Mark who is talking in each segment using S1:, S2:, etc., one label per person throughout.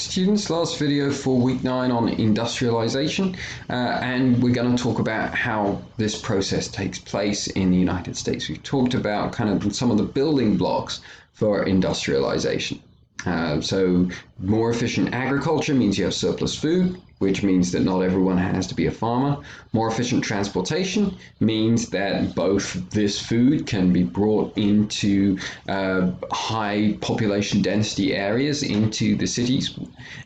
S1: students, last video for week 9 on industrialization, and we're going to talk about how this process takes place in the United States. We've talked about kind of some of the building blocks for industrialization. So more efficient agriculture means you have surplus food, which means that not everyone has to be a farmer. More efficient transportation means that both this food can be brought into high population density areas, into the cities,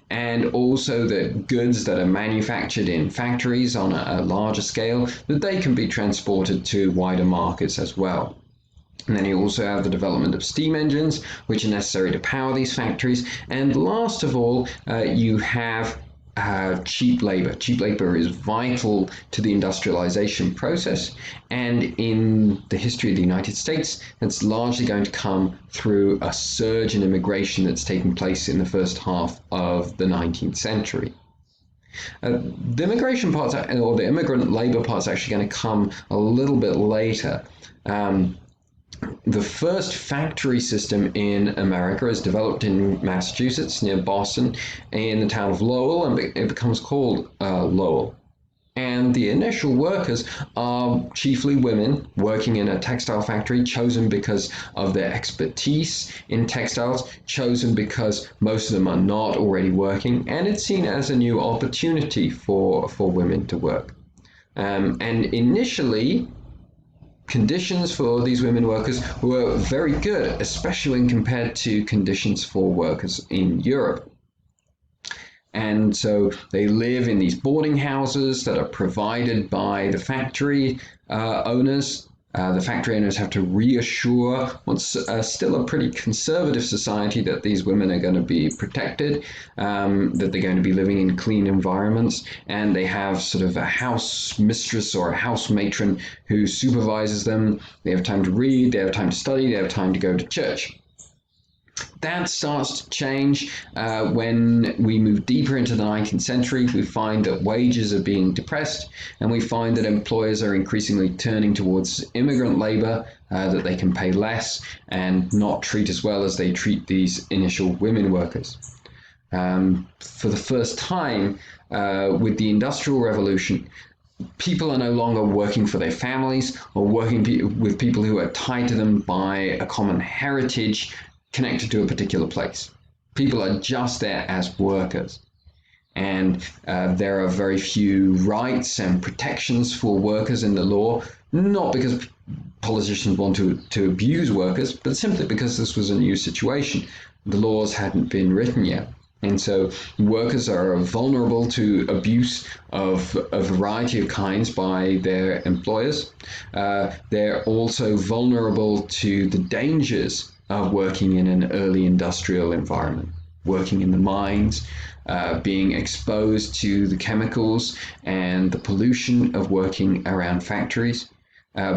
S1: and also that goods that are manufactured in factories on a larger scale, that they can be transported to wider markets as well. And then you also have the development of steam engines, which are necessary to power these factories. And last of all, you have cheap labor. Cheap labor is vital to the industrialization process. And in the history of the United States, it's largely going to come through a surge in immigration that's taken place in the first half of the 19th century. The immigration part, or the immigrant labor part, is actually going to come a little bit later. The first factory system in America is developed in Massachusetts near Boston in the town of Lowell, and it becomes called Lowell. And the initial workers are chiefly women working in a textile factory, chosen because of their expertise in textiles, chosen because most of them are not already working, and it's seen as a new opportunity for women to work. And initially, conditions for these women workers were very good, especially when compared to conditions for workers in Europe. And so they live in these boarding houses that are provided by the factory owners. The factory owners have to reassure what's still a pretty conservative society that these women are going to be protected, that they're going to be living in clean environments, and they have sort of a house mistress or a house matron who supervises them. They have time to read, they have time to study, they have time to go to church. That starts to change when we move deeper into the 19th century. We find that wages are being depressed, and we find that employers are increasingly turning towards immigrant labor that they can pay less and not treat as well as they treat these initial women workers. For the first time, with the Industrial Revolution, people are no longer working for their families or working with people who are tied to them by a common heritage connected to a particular place. People are just there as workers. And there are very few rights and protections for workers in the law, not because politicians want to abuse workers, but simply because this was a new situation. The laws hadn't been written yet. And so workers are vulnerable to abuse of a variety of kinds by their employers. They're also vulnerable to the dangers of working in an early industrial environment, working in the mines, being exposed to the chemicals and the pollution of working around factories,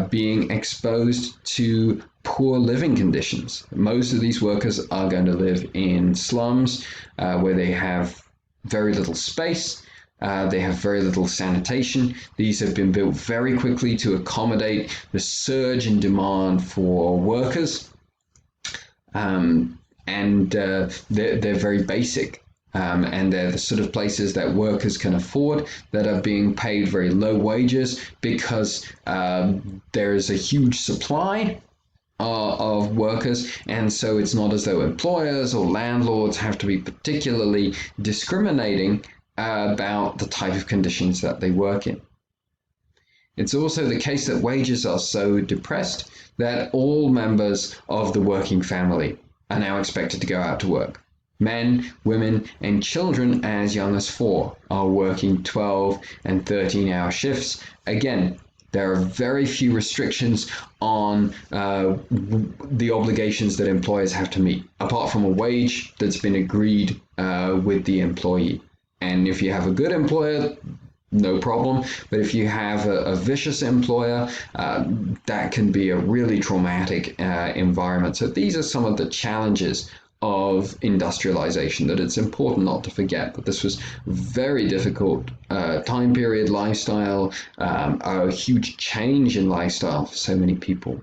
S1: being exposed to poor living conditions. Most of these workers are going to live in slums where they have very little space. They have very little sanitation. These have been built very quickly to accommodate the surge in demand for workers. They're very basic, and they're the sort of places that workers can afford, that are being paid very low wages because there is a huge supply of workers, and so it's not as though employers or landlords have to be particularly discriminating about the type of conditions that they work in. It's also the case that wages are so depressed that all members of the working family are now expected to go out to work. Men, women, and children as young as 4 are working 12 and 13-hour shifts. Again, there are very few restrictions on the obligations that employers have to meet, apart from a wage that's been agreed with the employee. And if you have a good employer, no problem. But if you have a vicious employer, that can be a really traumatic environment. So these are some of the challenges of industrialization that it's important not to forget. But this was very difficult time period, lifestyle, a huge change in lifestyle for so many people.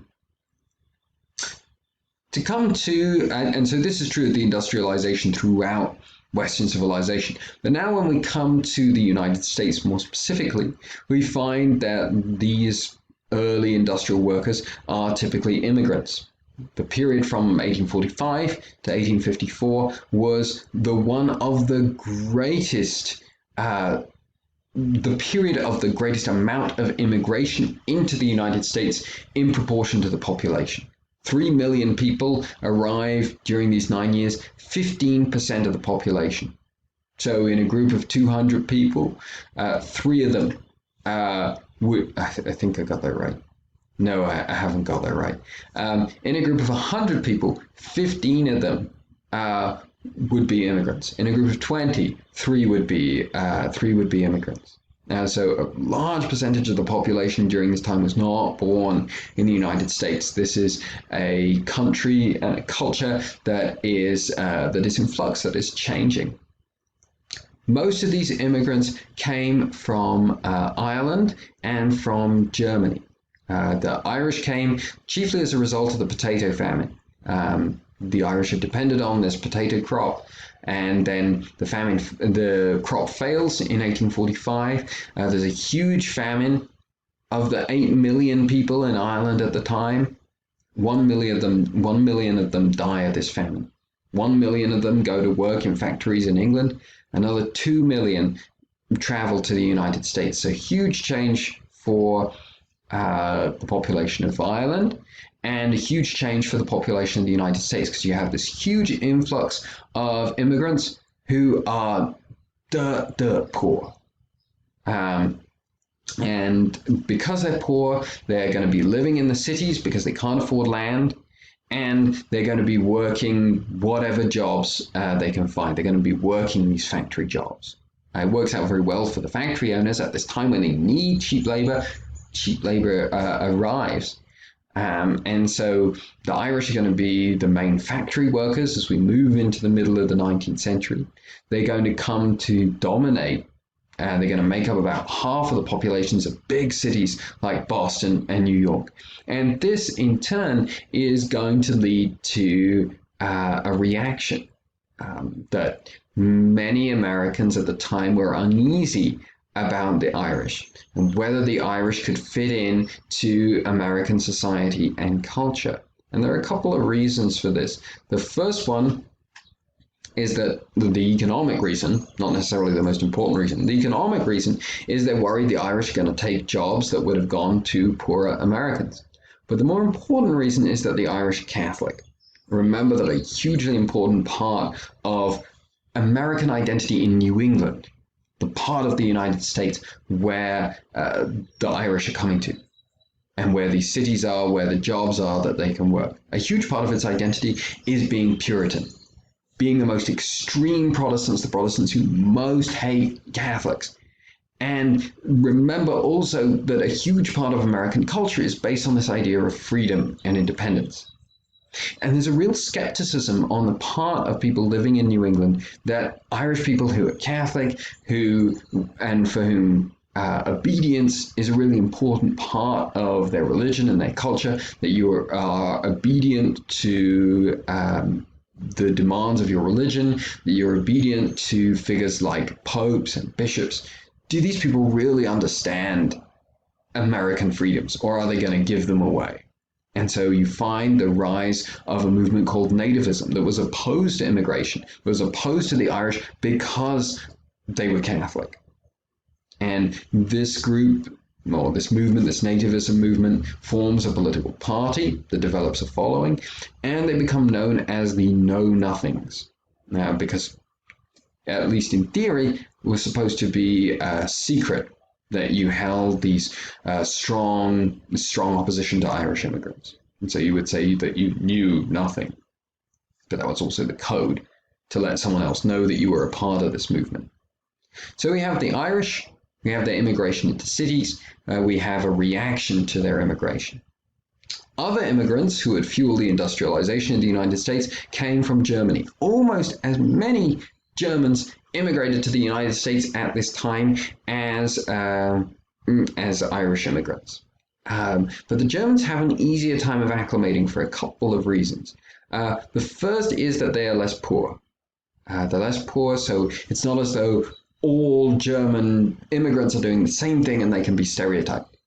S1: To come to, and so this is true of the industrialization throughout Western civilization. But now when we come to the United States more specifically, we find that these early industrial workers are typically immigrants. The period from 1845 to 1854 was the one of the greatest, the period of the greatest amount of immigration into the United States in proportion to the population. 3 million people arrived during these 9 years, 15% of the population. So in a group of 200 people, 3 of them, I think I got that right. No, I haven't got that right. In a group of 100 people, 15 of them would be immigrants. In a group of 20, 3 would be immigrants. So a large percentage of the population during this time was not born in the United States. This is a country and a culture that is in flux, that is changing. Most of these immigrants came from Ireland and from Germany. The Irish came chiefly as a result of the potato famine. The Irish had depended on this potato crop, and then the crop fails in 1845. There's a huge famine. Of the 8 million people in Ireland at the time, 1 million of them die of this famine. 1 million of them go to work in factories in England. Another 2 million travel to the United States. So huge change for the population of Ireland, and a huge change for the population of the United States, because you have this huge influx of immigrants who are dirt poor. And because they're poor, they're going to be living in the cities because they can't afford land, and they're going to be working whatever jobs they can find. They're going to be working these factory jobs. It works out very well for the factory owners at this time when they need cheap labor. Cheap labor arrives. And so the Irish are going to be the main factory workers as we move into the middle of the 19th century. They're going to come to dominate, and they're going to make up about half of the populations of big cities like Boston and New York. And this in turn is going to lead to a reaction that many Americans at the time were uneasy about the Irish and whether the Irish could fit in to American society and culture. And there are a couple of reasons for this. The first one is that the economic reason, not necessarily the most important reason, the economic reason is they're worried the Irish are going to take jobs that would have gone to poorer Americans. But the more important reason is that the Irish are Catholic. Remember that a hugely important part of American identity in New England, the part of the United States where the Irish are coming to, and where these cities are, where the jobs are that they can work. A huge part of its identity is being Puritan, being the most extreme Protestants, the Protestants who most hate Catholics. And remember also that a huge part of American culture is based on this idea of freedom and independence. And there's a real skepticism on the part of people living in New England that Irish people who are Catholic, and for whom obedience is a really important part of their religion and their culture, that you are obedient to the demands of your religion, that you're obedient to figures like popes and bishops. Do these people really understand American freedoms, or are they going to give them away? And so you find the rise of a movement called nativism that was opposed to immigration, was opposed to the Irish because they were Catholic. And this group, or this movement, this nativism movement, forms a political party that develops a following, and they become known as the Know Nothings. Now, because, at least in theory, it was supposed to be a secret that you held these strong opposition to Irish immigrants. And so you would say that you knew nothing. But that was also the code to let someone else know that you were a part of this movement. So we have the Irish, we have their immigration into cities, we have a reaction to their immigration. Other immigrants who had fueled the industrialization in the United States came from Germany. Almost as many Germans immigrated to the United States at this time as Irish immigrants. But the Germans have an easier time of acclimating for a couple of reasons. The first is that they are less poor. the less poor. So it's not as though all German immigrants are doing the same thing and they can be stereotyped.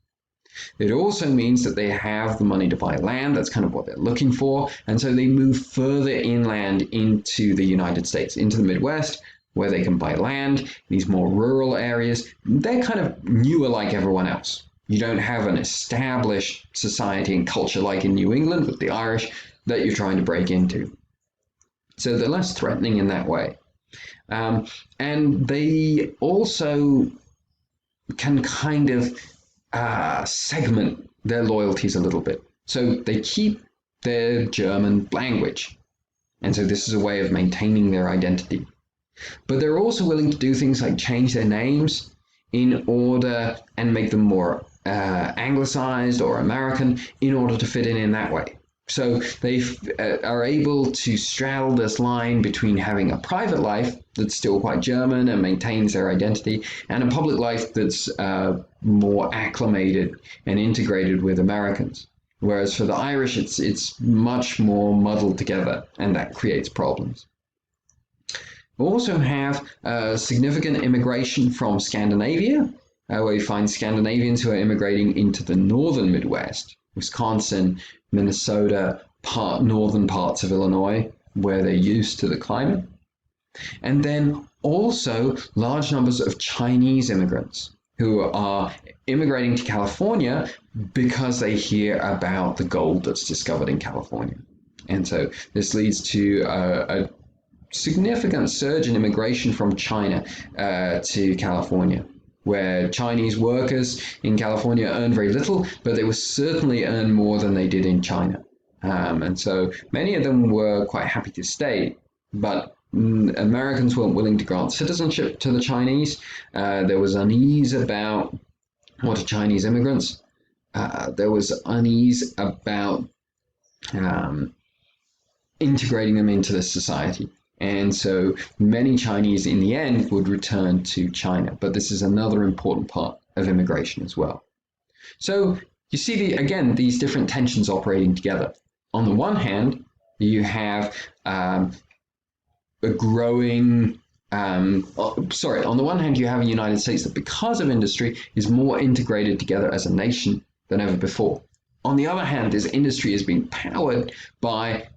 S1: It also means that they have the money to buy land. That's kind of what they're looking for. And so they move further inland into the United States, into the Midwest, where they can buy land, these more rural areas. They're kind of newer like everyone else. You don't have an established society and culture like in New England with the Irish that you're trying to break into. So they're less threatening in that way. And they also can kind of segment their loyalties a little bit. So they keep their German language. And so this is a way of maintaining their identity. But they're also willing to do things like change their names in order and make them more anglicized or American in order to fit in that way. So they are able to straddle this line between having a private life that's still quite German and maintains their identity, and a public life that's more acclimated and integrated with Americans. Whereas for the Irish, it's much more muddled together, and that creates problems. We also have significant immigration from Scandinavia, where we find Scandinavians who are immigrating into the northern Midwest, Wisconsin, Minnesota, northern parts of Illinois, where they're used to the climate. And then also large numbers of Chinese immigrants who are immigrating to California because they hear about the gold that's discovered in California. And so this leads to a significant surge in immigration from China to California, where Chinese workers in California earn very little, but they will certainly earn more than they did in China. And so many of them were quite happy to stay, but Americans weren't willing to grant citizenship to the Chinese. There was unease about what are Chinese immigrants. There was unease about integrating them into the society. And so many Chinese in the end would return to China. But this is another important part of immigration as well. So you see, again, these different tensions operating together. On the one hand, you have a growing, on the one hand, you have a United States that because of industry is more integrated together as a nation than ever before. On the other hand, this industry is being powered by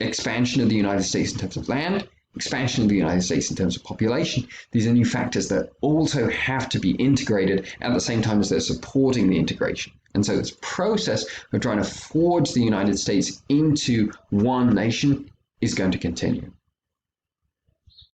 S1: expansion of the United States in terms of land, expansion of the United States in terms of population. These are new factors that also have to be integrated at the same time as they're supporting the integration. And so this process of trying to forge the United States into one nation is going to continue.